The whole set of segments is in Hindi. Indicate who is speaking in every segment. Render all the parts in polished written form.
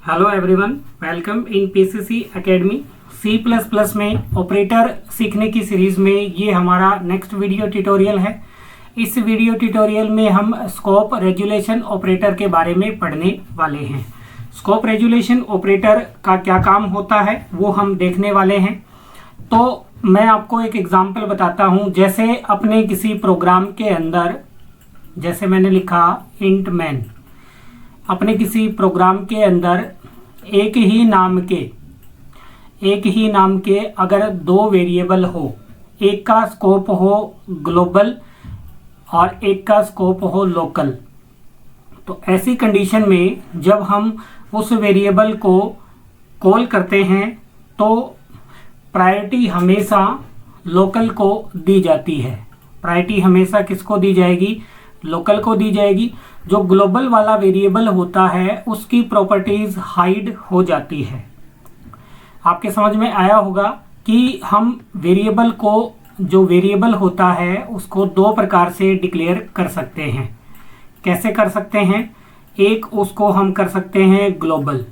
Speaker 1: Hello everyone, welcome in PCC academy. C++ में ऑपरेटर सीखने की सीरीज में ये हमारा नेक्स्ट वीडियो ट्यूटोरियल है। इस वीडियो ट्यूटोरियल में हम स्कोप रेजुलेशन ऑपरेटर के बारे में पढ़ने वाले हैं। स्कोप रेजुलेशन ऑपरेटर का क्या काम होता है वो हम देखने वाले हैं। तो मैं आपको एक एग्जांपल बताता हूँ। जैसे अपने किसी प्रोग्राम के अंदर, जैसे मैंने लिखा इंट मैन, अपने किसी प्रोग्राम के अंदर एक ही नाम के अगर दो वेरिएबल हो, एक का स्कोप हो ग्लोबल और एक का स्कोप हो लोकल, तो ऐसी कंडीशन में जब हम उस वेरिएबल को कॉल करते हैं तो प्रायोरिटी हमेशा लोकल को दी जाती है। प्रायोरिटी हमेशा किसको दी जाएगी? लोकल को दी जाएगी। जो ग्लोबल वाला वेरिएबल होता है उसकी प्रॉपर्टीज हाइड हो जाती है। आपके समझ में आया होगा कि हम वेरिएबल को, जो वेरिएबल होता है उसको दो प्रकार से डिक्लेयर कर सकते हैं। कैसे कर सकते हैं? एक उसको हम कर सकते हैं ग्लोबल।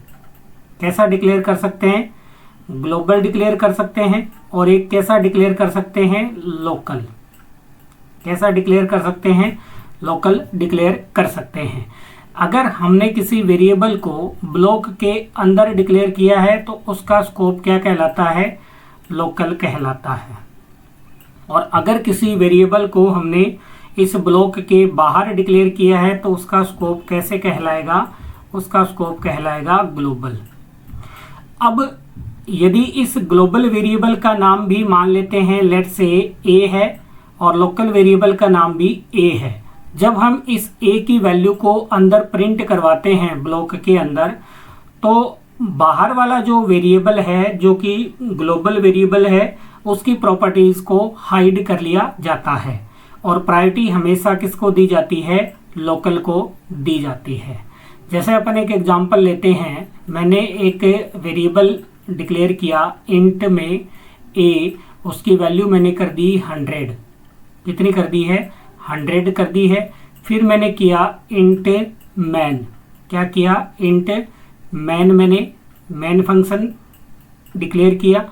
Speaker 1: कैसा डिक्लेयर कर सकते हैं? ग्लोबल डिक्लेयर कर सकते हैं। और एक कैसा डिक्लेयर कर सकते हैं? लोकल। कैसा डिक्लेयर कर सकते हैं? लोकल डिक्लेयर कर सकते हैं। अगर हमने किसी वेरिएबल को ब्लॉक के अंदर डिक्लेयर किया है तो उसका स्कोप क्या कहलाता है? लोकल कहलाता है। और अगर किसी वेरिएबल को हमने इस ब्लॉक के बाहर डिक्लेयर किया है तो उसका स्कोप कैसे कहलाएगा? उसका स्कोप कहलाएगा ग्लोबल। अब यदि इस ग्लोबल वेरिएबल का नाम भी मान लेते हैं, लेट्स से ए है, और लोकल वेरिएबल का नाम भी ए है। जब हम इस ए की वैल्यू को अंदर प्रिंट करवाते हैं ब्लॉक के अंदर, तो बाहर वाला जो वेरिएबल है, जो कि ग्लोबल वेरिएबल है, उसकी प्रॉपर्टीज को हाइड कर लिया जाता है और प्रायोरिटी हमेशा किसको दी जाती है? लोकल को दी जाती है। जैसे अपन एक एग्जांपल लेते हैं। मैंने एक वेरिएबल डिक्लेयर किया इंट में ए, उसकी वैल्यू मैंने कर दी 100। कितनी कर दी है? 100 कर दी है। फिर मैंने किया इंट मैन। क्या किया? Int man. मैंने मैन फंक्शन डिक्लेयर किया।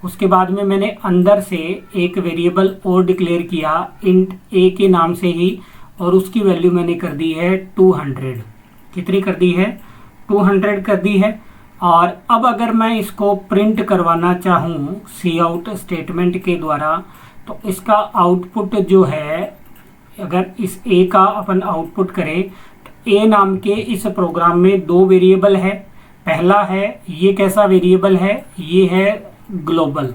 Speaker 1: उसके बाद में मैंने अंदर से एक वेरिएबल और डिक्लेयर किया इंट ए के नाम से ही, और उसकी वैल्यू मैंने कर दी है 200। कितनी कर दी है? 200 कर दी है। और अब अगर मैं इसको प्रिंट करवाना चाहूँ सी आउट स्टेटमेंट के द्वारा, तो इसका आउटपुट जो है, अगर इस ए का अपन आउटपुट करें तो ए नाम के इस प्रोग्राम में दो वेरिएबल है। पहला है, ये कैसा वेरिएबल है? ये है ग्लोबल।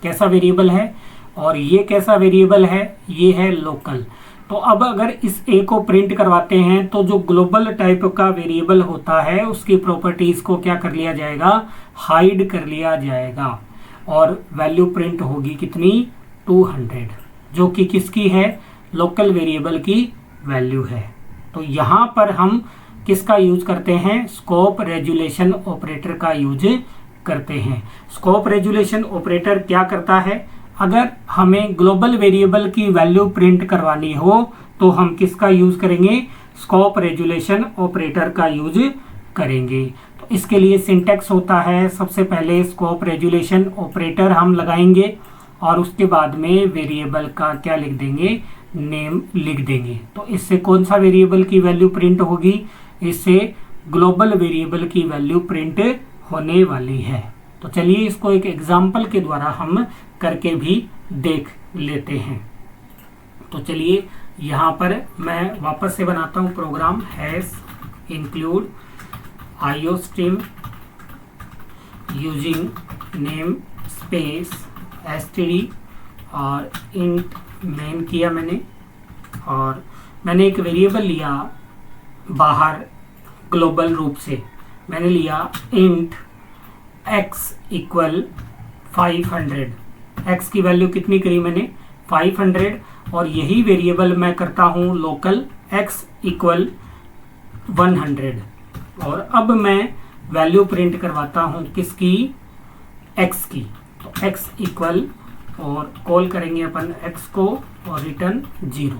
Speaker 1: कैसा वेरिएबल है? और ये कैसा वेरिएबल है? ये है लोकल। तो अब अगर इस ए को प्रिंट करवाते हैं तो जो ग्लोबल टाइप का वेरिएबल होता है उसकी प्रॉपर्टीज को क्या कर लिया जाएगा? हाइड कर लिया जाएगा। और वैल्यू प्रिंट होगी कितनी? 200, जो कि किसकी है? लोकल वेरिएबल की वैल्यू है। तो यहाँ पर हम किसका यूज करते हैं? स्कोप रेजुलेशन ऑपरेटर का यूज करते हैं। स्कोप रेजुलेशन ऑपरेटर क्या करता है? अगर हमें ग्लोबल वेरिएबल की वैल्यू प्रिंट करवानी हो तो हम किसका यूज करेंगे? स्कोप रेजुलेशन ऑपरेटर का यूज करेंगे। तो इसके लिए सिंटैक्स होता है, सबसे पहले स्कोप रेजुलेशन ऑपरेटर हम लगाएंगे और उसके बाद में वेरिएबल का क्या लिख देंगे? नेम लिख देंगे। तो इससे कौन सा वेरिएबल की वैल्यू प्रिंट होगी? इससे ग्लोबल वेरिएबल की वैल्यू प्रिंट होने वाली है। तो चलिए इसको एक एग्जांपल के द्वारा हम करके भी देख लेते हैं। तो चलिए यहाँ पर मैं वापस से बनाता हूँ program. Hash include iostream using namespace STD और इंट मैन किया मैंने, और मैंने एक वेरिएबल लिया बाहर ग्लोबल रूप से। मैंने लिया इंट x इक्वल 500। x की वैल्यू कितनी करी मैंने? 500। और यही वेरिएबल मैं करता हूँ लोकल x इक्वल 100। और अब मैं वैल्यू प्रिंट करवाता हूँ किसकी? x की। तो x इक्वल, और कॉल करेंगे अपन x को और रिटर्न 0।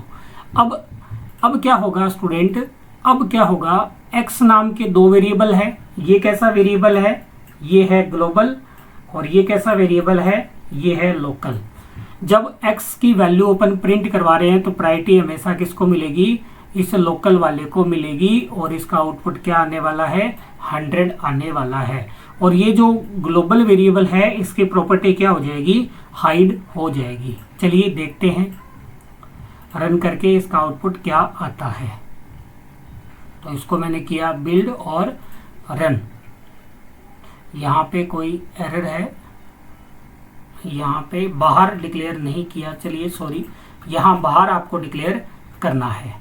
Speaker 1: अब क्या होगा स्टूडेंट? अब क्या होगा? x नाम के दो वेरिएबल है, ये कैसा वेरिएबल है, ये है ग्लोबल, और ये कैसा वेरिएबल है, ये है लोकल। जब x की वैल्यू अपन प्रिंट करवा रहे हैं तो प्रायोरिटी हमेशा किसको मिलेगी, इस लोकल वाले को मिलेगी, और इसका आउटपुट क्या आने वाला है, 100 आने वाला है। और ये जो ग्लोबल वेरिएबल है इसकी प्रॉपर्टी क्या हो जाएगी, हाइड हो जाएगी। चलिए देखते हैं रन करके इसका आउटपुट क्या आता है। तो इसको मैंने किया बिल्ड और रन। यहाँ पे कोई एरर है, यहाँ पे बाहर डिक्लेयर नहीं किया, चलिए सॉरी, यहाँ बाहर आपको डिक्लेयर करना है।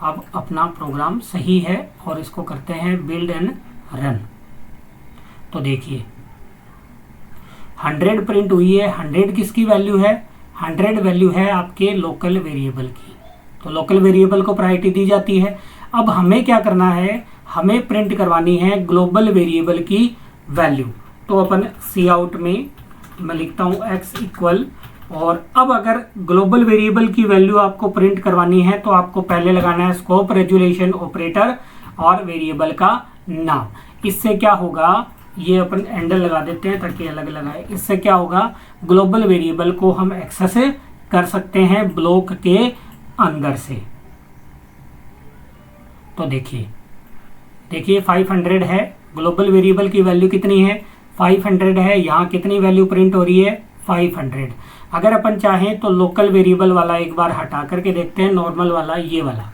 Speaker 1: अब अपना प्रोग्राम सही है और इसको करते हैं बिल्ड एंड रन। तो देखिए 100 प्रिंट हुई है। 100 किसकी वैल्यू है, 100 वैल्यू है आपके लोकल वेरिएबल की। तो लोकल वेरिएबल को प्रायोरिटी दी जाती है। अब हमें क्या करना है, हमें प्रिंट करवानी है ग्लोबल वेरिएबल की वैल्यू। तो अपन सी आउट में मैं लिखता हूँ x इक्वल, और अब अगर ग्लोबल वेरिएबल की वैल्यू आपको प्रिंट करवानी है तो आपको पहले लगाना है स्कोप रेजुलेशन ऑपरेटर और वेरिएबल का नाम। इससे क्या होगा, ये अपन एंडल लगा देते हैं ताकि अलग अलग आए। इससे क्या होगा, ग्लोबल वेरिएबल को हम एक्सेस कर सकते हैं ब्लॉक के अंदर से। तो देखिए 500 है, ग्लोबल वेरिएबल की वैल्यू कितनी है, 500 है। यहाँ कितनी वैल्यू प्रिंट हो रही है, 500। अगर अपन चाहें तो लोकल वेरिएबल वाला एक बार हटा करके देखते हैं, नॉर्मल वाला ये वाला,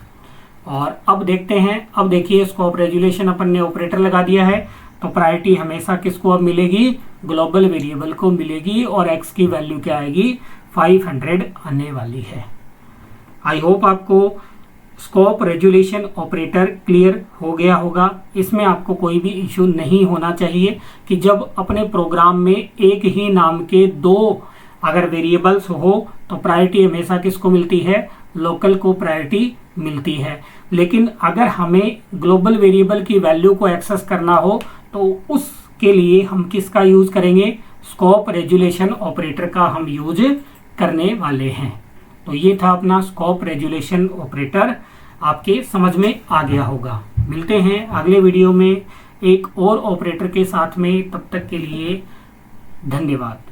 Speaker 1: और अब देखते हैं। अब देखिए स्कोप रेजुलेशन अपन ने ऑपरेटर लगा दिया है, तो प्रायोरिटी हमेशा किसको अब मिलेगी, ग्लोबल वेरिएबल को मिलेगी, और x की वैल्यू क्या आएगी, 500 आने वाली है। आई होप आपको स्कोप रेजुलेशन ऑपरेटर क्लियर हो गया होगा। इसमें आपको कोई भी इशू नहीं होना चाहिए कि जब अपने प्रोग्राम में एक ही नाम के दो अगर वेरिएबल्स हो तो प्रायोरिटी हमेशा किसको मिलती है, लोकल को प्रायोरिटी मिलती है। लेकिन अगर हमें ग्लोबल वेरिएबल की वैल्यू को एक्सेस करना हो तो उसके लिए हम किसका यूज करेंगे, स्कोप रेजुलेशन ऑपरेटर का हम यूज करने वाले हैं। तो ये था अपना स्कोप रेजुलेशन ऑपरेटर, आपके समझ में आ गया होगा। मिलते हैं अगले वीडियो में एक और ऑपरेटर के साथ में, तब तक के लिए धन्यवाद।